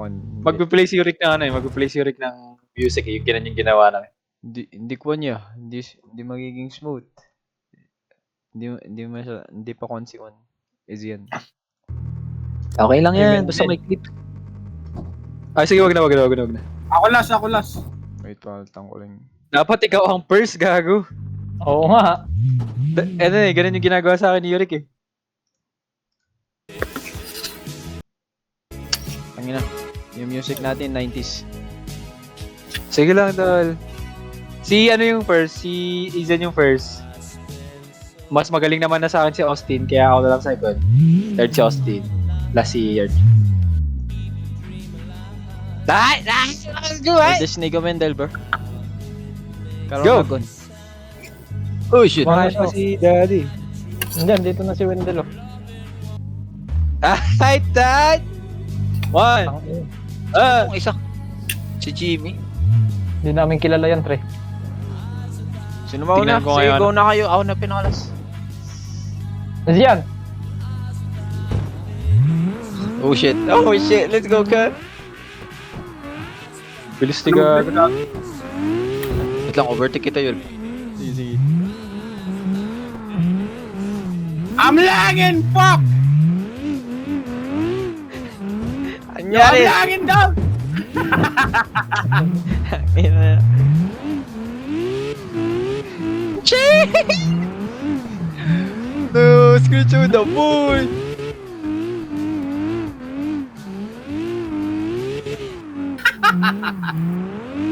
Ako, hindi. Magpe-play si Rick ng ano eh, magpe-play si Rick ng music eh, yung ganun yung ginawa namin. Hindi ko niya. Hindi magiging smooth. Hindi pa konsikon. Is yan. Okay lang yan, Amen. basta may clip. Ay, sige, wag na. Ako last. Wait, palitan ko lang. Dapat ikaw ang first, gago. Oo nga. Ano eh, ganun yung ginagawa sa akin ni Rick eh. Tangina. Yung music natin, 90s. Sige lang, tol. Si ano yung first? Si Izan yung first. Mas magaling naman na sa akin si Austin, kaya ako na lang second. Third si Austin. Last si Yard. Disney Gomendel, bro. Go! Karon oh, shit. Mga pa si Daddy. Diyan, dito na si Wendell. Ay, Dad! One! Kung isa. Si Jimmy. Hindi namin kilala yan, pre. Sino mauna? Tingnan ko Sige, ngayon. go na kayo. Ako na pinakalas. Yan. Oh shit. Let's go, cut. Bilis ni gago. Wait lang, overtake kita yun. Sige. I'm lagging, fuck! Anyari? lagging, dog! Ina. No, screw to the moon.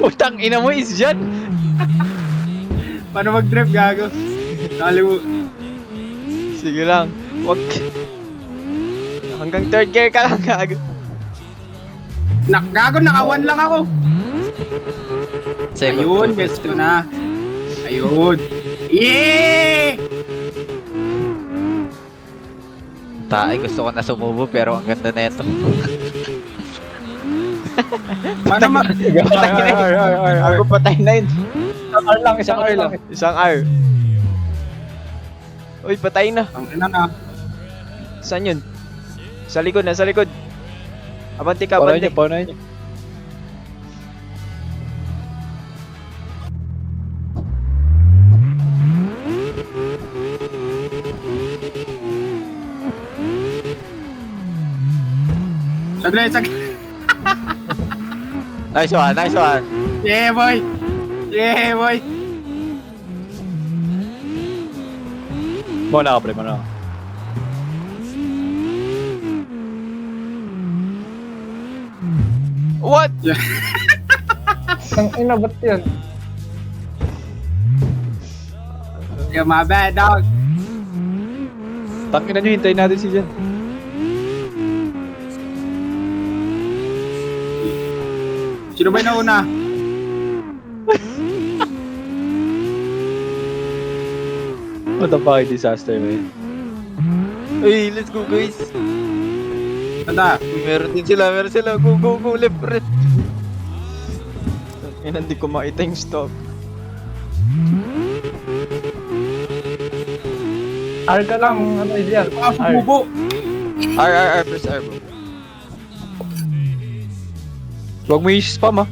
Utang ina mo is dyan. Paano mag-drift, gago? Nalimu. Sige lang. Wag. Hanggang third gear ka lang gago. Gago, naka-1 lang ako. Second. Ayun, gets ko na. Ayun. Yeah! Tae, gusto ko na sumubo pero ang ganda na ito. Paano Ako patay na yun. Isang R lang. Isang R. Uy, patay na. Ang ina na. Saan yun? Sa likod na, sa likod. Abante ka, Paunahin abante. niyo, paunahin niyo. Saglit. Nice one. Yeah, boy. Mauna ka, pre, mauna ka. What? Ang ina, ba't yan? Yeah, my bad, dog. Tangina nyo, hintayin natin si Jan. Sino ba yung nauna? What the fuck, disaster, man. Uy, let's go guys. Tanda. Meron sila. Go, left, right. Hindi ko makita yung stop. R ka lang, ano yan? Sumubo. R, press R, bro. Huwag mo i-spam, ah.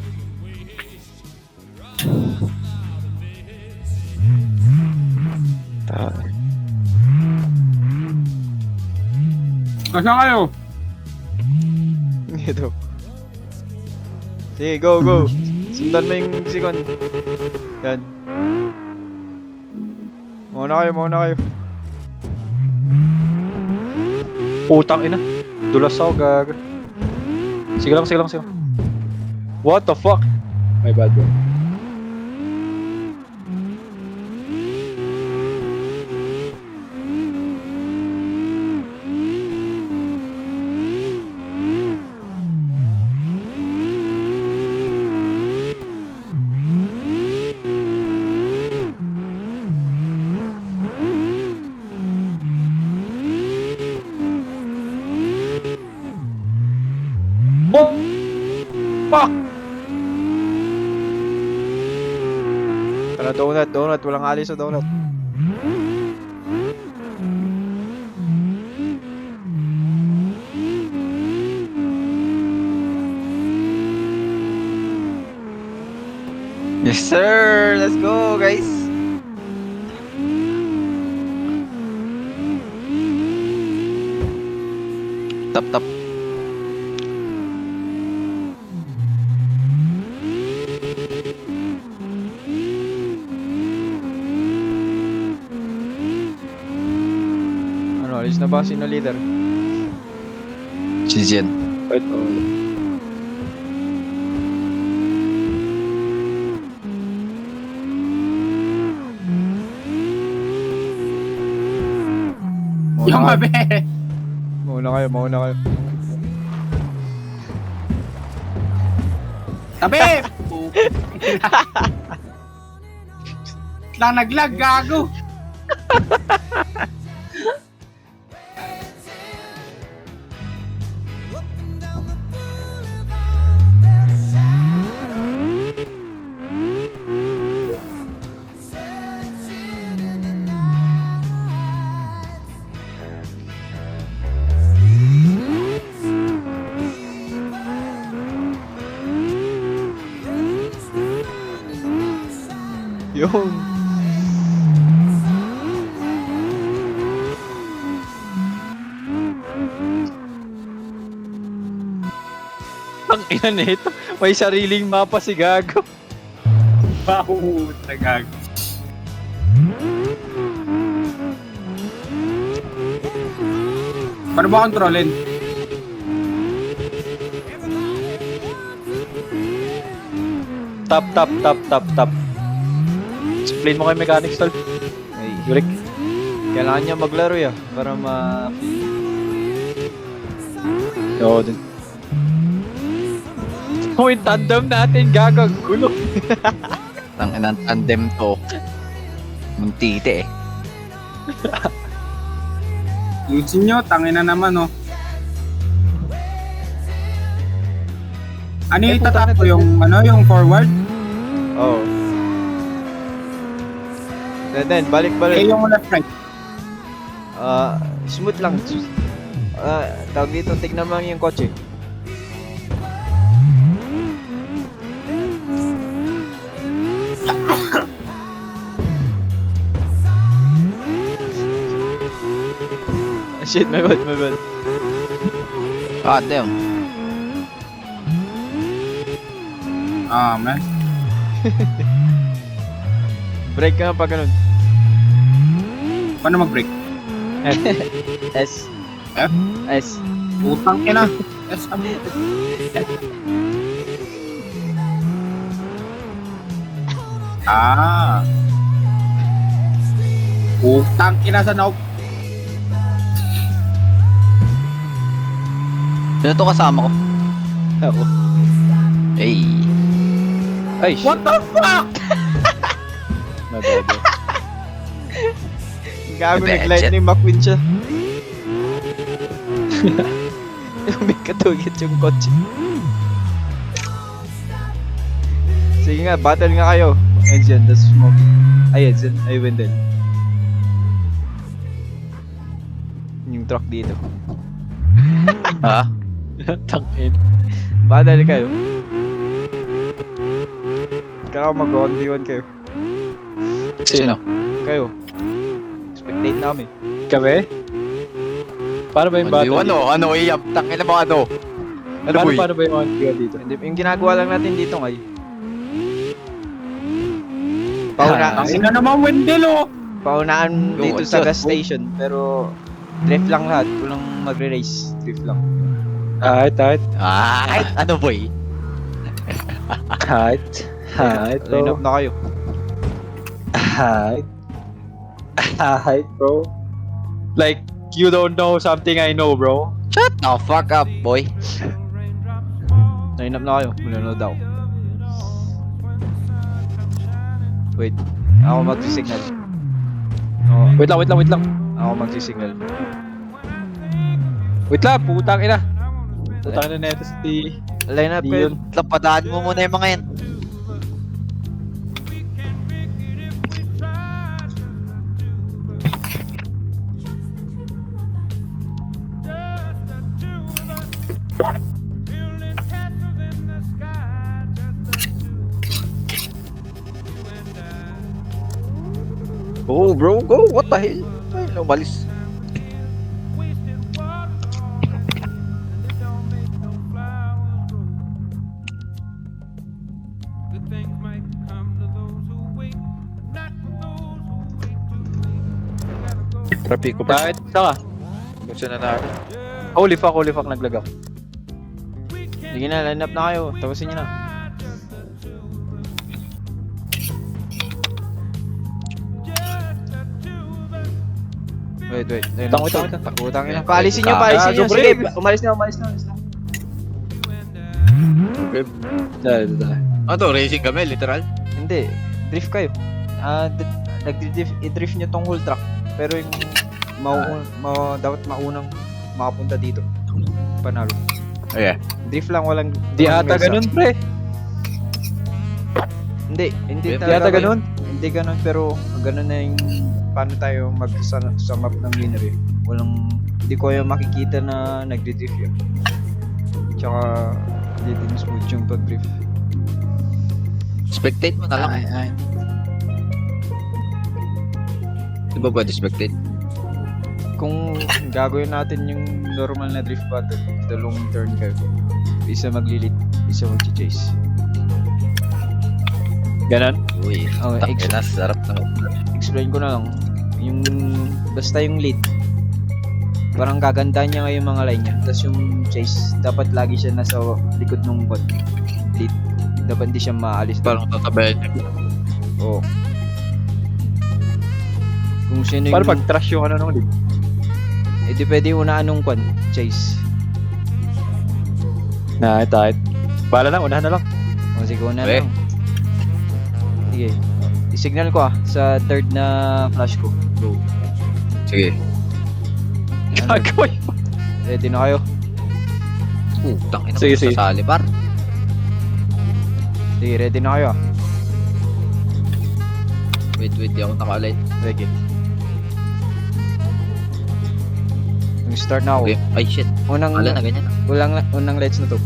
Nasaan kayo? Ito. Sige, go. Sundan mo yung sikon. Yan. Mauna kayo. Putang ina. Dulas ako, gago. Sige lang. What the fuck? My bad, bro. Fuck! Tara, donut. Walang alis sa donut. Yes, sir! Let's go, guys! Tap, tap. Ano, alis na ba? Sino leader? Si Jen. Ito. Yung kayo. abe. Mauna kayo. Tabi! Lang naglag, gago. Yung. Ang ina nito. May sariling mapa si Gago. Wow, nagag. Paano ba kontrolin? Tap. Explain mo kay mechanics tol. Ay, Yurik. kailangan niya maglaro ya. Para Oo din. Oh, yung tandem natin, Gago. Gulo. Ang inang tandem to. Muntite eh. Yusin nyo, tangin na naman, oh. Ano yung itatap ko? Yung, yung forward? Oh. Then, balik. Yung left right. Smooth lang. Tawag dito, tignan mo lang yung kotse. Shit, my bad. Ah, damn. Man. Break ka nga pag ganun. Paano mag-break? S. F? S. Utang ina. Yes, Utang ina sa naop. Sino to kasama ko? Ako. Hey. Ay, shit. What the fuck? Nabebe. Gago, Bad nag-lightning McQueen siya. May katugit yung kotse. Sige nga, battle nga kayo. Enzian, the smoke. Ay, Enzian. Ay, Wendell. Yung truck dito. Ha? Tangin. Battle kayo. Kaya mag-1v1 kayo. Sino? Kayo. Spectate namin. Kami? Paano ba yung battle? Ano iyap? Tangin na ba ano? Ano boy? Paano ba yung on-gear dito? Hindi, yung ginagawa lang natin dito ngay. Pauna, Ang ina naman Wendell, oh. paunaan dito Yung sa what's gas up, station. Pero drift lang lahat. Walang magre-race. Drift lang. Kahit. Ay, ano boy? Kahit. Line up na kayo. Kahit, bro. Like, you don't know something I know, bro. Shut the fuck up, boy. Line up na kayo. Manonood ako. Wait. Ako mag-signal. Wait lang. Ako mag-signal. Wait lang, putang ina. Putang ina neto si Line up Di kayo. yun. Lapadaan mo muna yung mga yan. Oh, bro, go. What the hell? Ay, umalis. Traffic ko pa. Bakit? Saka? Gusto na natin. Holy fuck, naglag ako. Sige na, line up na kayo. Tapusin nyo na. Wait. Ayun, Tango ito. Takutang ina. Paalisin nyo. Sige, umalis na. Dahil. Ano to? Racing kami, literal? Hindi. Drift kayo. Nag-drift nyo tong whole track. Pero yung dapat maunang makapunta dito. Panalo. Okay. Drift lang, walang... Di walang ata mesa. ganun, pre. Hindi Di talaga. ata ganun. Hindi ganun, pero ganun na yung paano tayo sa map ng winner eh. Hindi ko yung makikita na nagdi-drift yun. Tsaka, hindi din smooth yung pag-drift. Spectate mo na lang. Ay. Di ba pwede spectate? Kung gagawin natin yung normal na drift battle, dalawang turn kayo. Isa maglilit, isa mag-chase. Ganun. Uy, Okay, tangina, sarap na. explain ko na lang. Basta yung lead. Parang gaganda niya nga yung mga line niya. Tapos yung chase, dapat lagi siya nasa likod ng bot. Lead. Dapat hindi siya maalis. Parang tatabayan niya. Oo. Kung sino Paano yung... pag trash yung ano nung lead? di pwede unaan nung kwan. Chase. Ito. Bala na, unahan na lang. O sige, una Okay. lang. Sige. I-signal ko sa third na flash ko. Go. Sige. Ano, Gagawin. ready na kayo? Tangina mo Sige. sa salibar. Sige, ready na kayo Wait, di ako nakalight. Sige. Start na ako. Okay. Ay, shit. Unang Wala na ganyan. unang lights na to.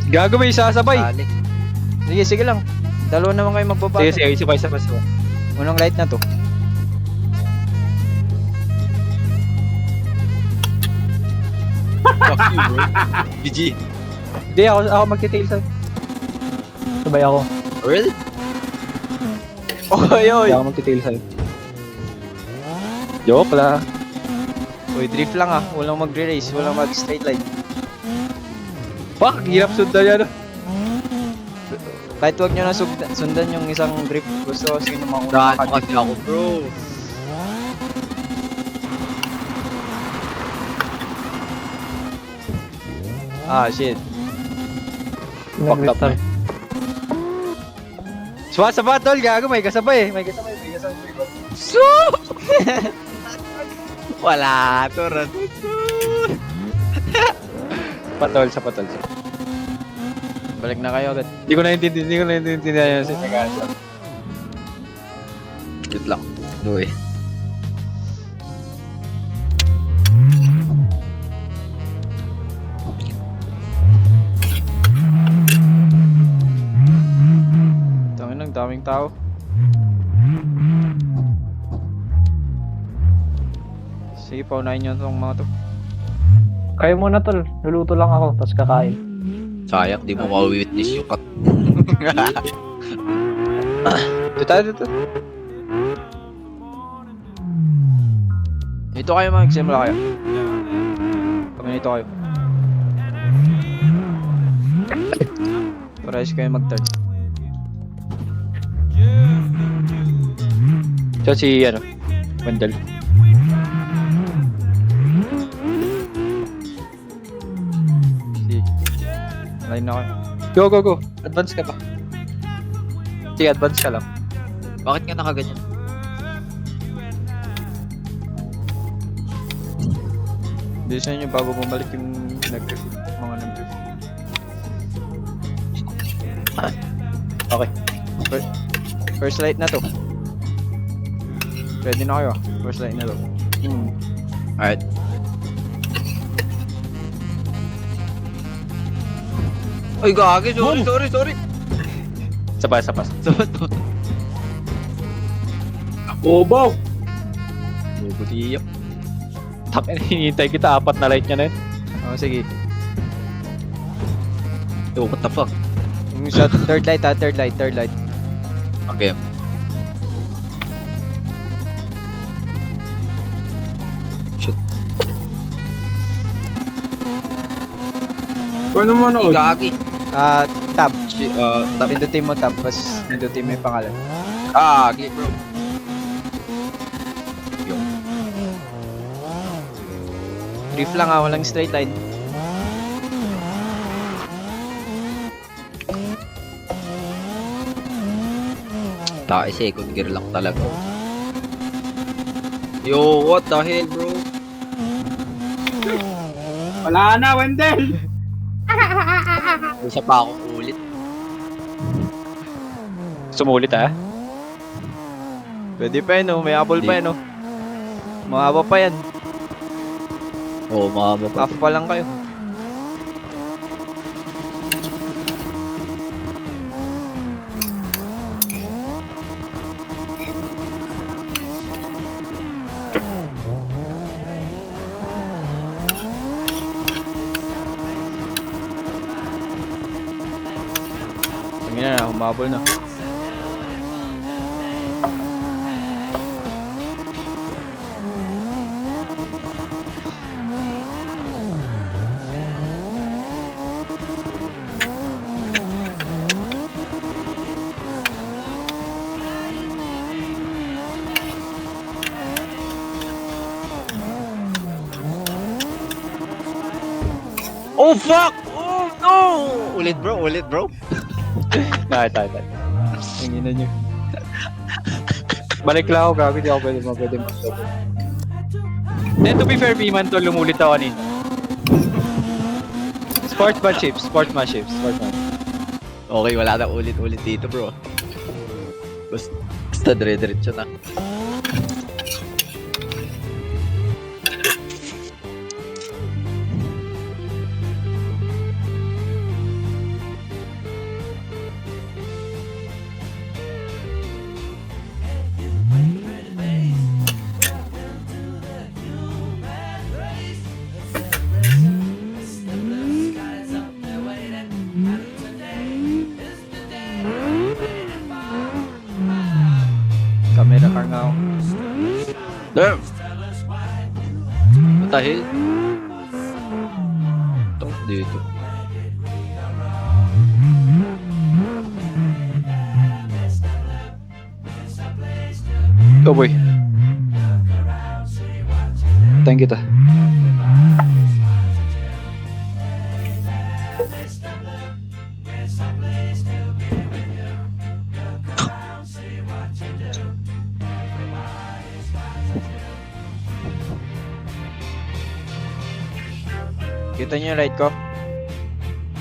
Gagawin, sasabay. Sali. Sige lang. Dalawa naman kayo magbaba. Sige, sabay. Unang light na to. Fuck you, bro. GG. Hindi, ako magtitail sa'yo. Sabay ako. Really? Oy. Hindi ako magtitail sa'yo. Joke lang. Oy, drift lang Walang magre-race, walang mag-straight line. Fuck, hirap sundan yan. Kahit wag nyo na sundan yung isang drift. Gusto sino mauna Daan mo makadrift. kasi ako, bro. Shit. Fucked up na. Sumasabat, tol. Gago, may kasabay. So! Wala to, Ran. Patol sa. Balik na kayo agad. Hindi ko naiintindihan yung sinagasa. Wait lang. Doy. Tangin ng daming tao. Sige, paunahin nyo itong mga to. Kayo muna tol, luluto lang ako, tapos kakain. Sayang, di mo ma-witness yung cut. Dito. Dito kayo magsimula kayo. Kami dito kayo. Parehas kayo mag-turn. So si, Wendell. Sige. Line na kayo. Go. Advance ka pa. Sige, advance ka lang. Bakit ka nakaganyan? Bilisan nyo bago bumalik yung nag-drift. Mga nag-drift. Okay. First light na to. Ready na kayo. First light na to. Alright. Ay, gagi. Sorry. Sabay. Sabat mo. Bobo! Bubuliyok. Takin, hinihintay kita, 4 na light niya na yun. Oh, sige. Yo, what the fuck? Yung sa third light ha, third light. Okay. Shit. Paano mo nanood? Gagi. Tab. Tap. Pindutin mo tab, tapos pindutin mo yung pangalan. Gagi, bro. Yo. Drift lang ha, walang straight line. Tayo, second gear lang talaga. Yo, what the hell, bro? Wala na, Wendell! Isa pa ako ulit. Sumulit ah. Pwede pa yan oh, may apple pa yan oh. Mahaba pa yan. Oo, mahaba pa. Half pa lang kayo. Tingnan na, humabol na. Oh, fuck! Oh, no! Ulit, bro. Tayo. Tingnan nyo. Balik lang ako, gago. Di ako pwede mag-double. Then to be fair, Piman to, lumulit ako kanina. Sportsmanship. Okay, wala na ulit-ulit dito, bro. Basta dire-diretso na. Camera car nga ako. Damn! What the hell? Ito, dito. Oh boy. Thank kita. Kita nyo yung light ko?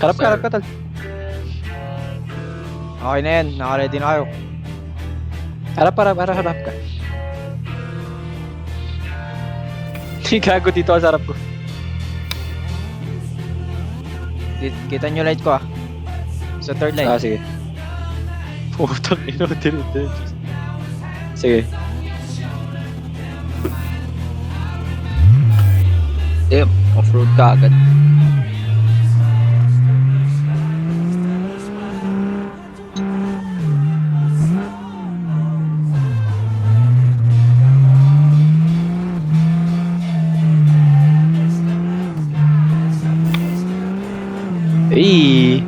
Karap ka, tal. Okay na yan, naka-ready na kayo. Harap ka. Gago dito sa harap ko. Kita nyo light ko ah. Sa third light. Ah, sige. Putang ino, diretso. Sige. Damn, off-road ka agad. Eee.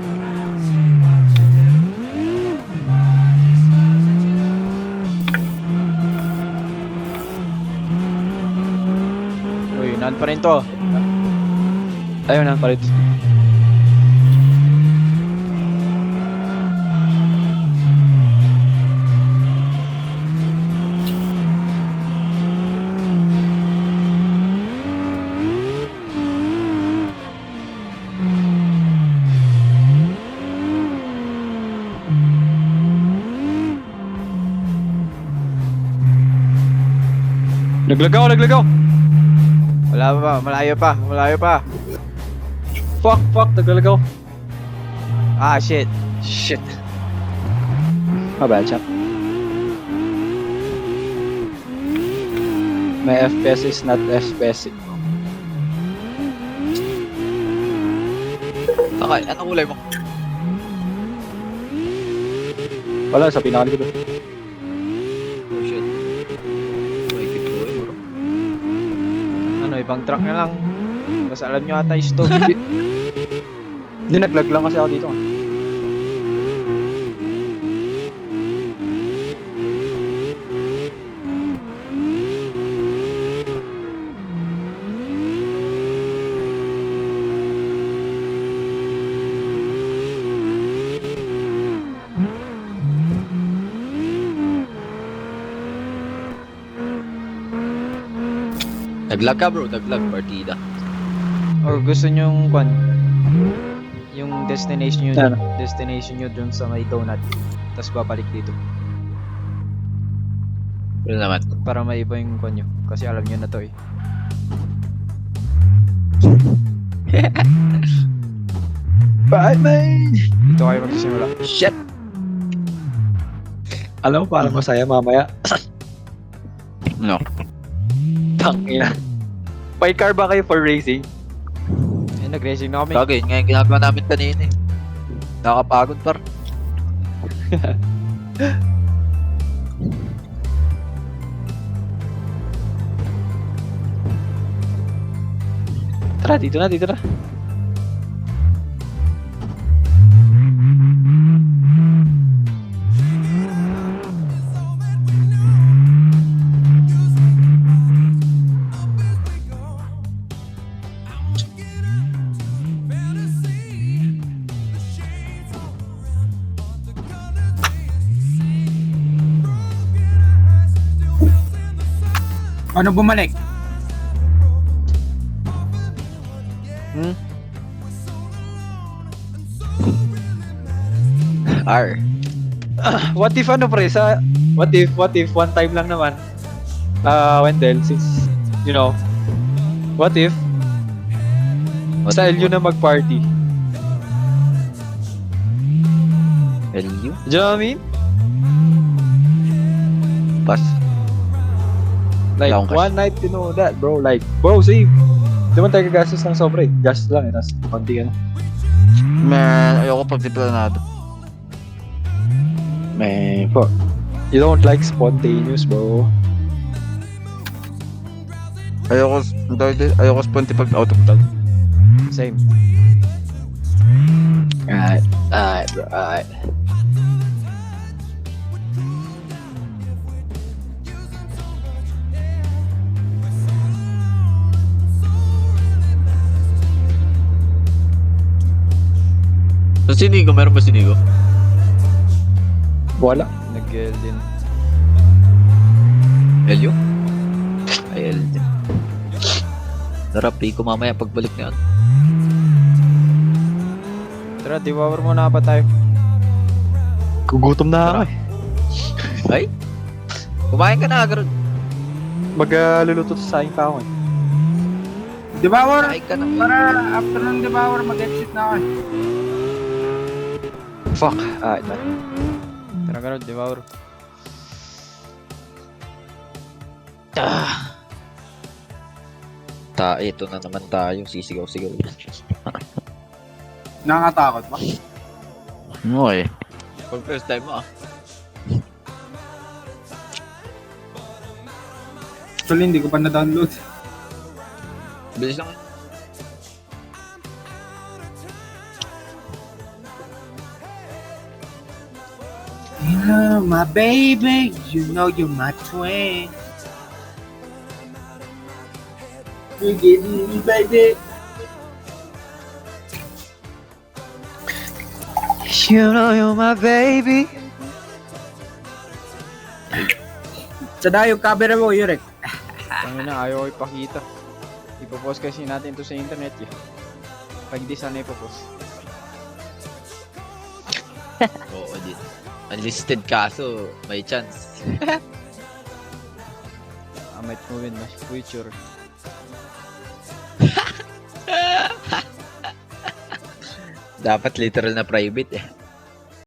Uy, nan pa rin to. Ayun na, palit. Naglagaw. Wala pa, malayo pa. Fuck, naglagaw. Ah, shit. Shit. My bad, chap. May FPS is not FPS. Okay, anong kulay mo? Wala, sa pinakalikod. Oh shit. May keep going bro. Ano, ibang truck na lang. Mas alam nyo ata yung stove. Hindi, naglag lang kasi ako dito. Naglag ka bro, naglag partida. Or gusto nyo yung destination Ano? nyo dun sa may donut. Tapos babalik dito. Ano naman? Para maiba yung nyo. Kasi alam nyo na to eh. Batman! Dito kayo magsisimula. Shit! Alam mo, parang masaya mamaya. No. Tangina. May car ba kayo for racing? Eh, nag-racing na kami. Bagay, ngayon ginagawa namin kanina eh. Nakakapagod par. Tara, dito na, dito na. Ano bumalik? Hmm? R. What if ano pre, what if one time lang naman, Wendell, since, you know, what if, style yun na mag-party. LU? Do you know what I mean? Pas. Like, Wala akong cash. one night, you know that, bro. Like, bro, save. Di man tayo gagastos ng sobre. Gastos lang, tapos konti ka na. Man, ayoko pag diplanado. Man, fuck. You don't like spontaneous, bro. Ayoko sponti pag out of town. Same. Alright, bro, alright. So, sinigo? Meron ba sinigo? Wala. Nag-din. LU? Ay, LU. Sarap, ko mamaya pagbalik niya. Tara, devour muna pa tayo. Gugutom na ako eh. Ay? Kumain ka na, agad. Magluluto sa saing pa ako eh. Devour! Kumain ka na. Para after ng Devour, mag-exit na ako. Fuck. Alright, man. Tara, ganun, devour. Ito na naman tayo. Sisigaw-sigaw. Nakakatakot ba? Okay. Pag first time mo Actually, hindi ko pa na-download. Bilis lang. Hello, my baby. You know you're my twin. You get me, baby. You know you're my baby. Sada yung camera mo, Yurek. Tangin na, ayaw ko ipakita. Ipopost kasi natin to sa internet eh. Pag di sana ipopost. Oo, din. Unlisted kaso, may chance. I might move in my future. Dapat literal na private eh.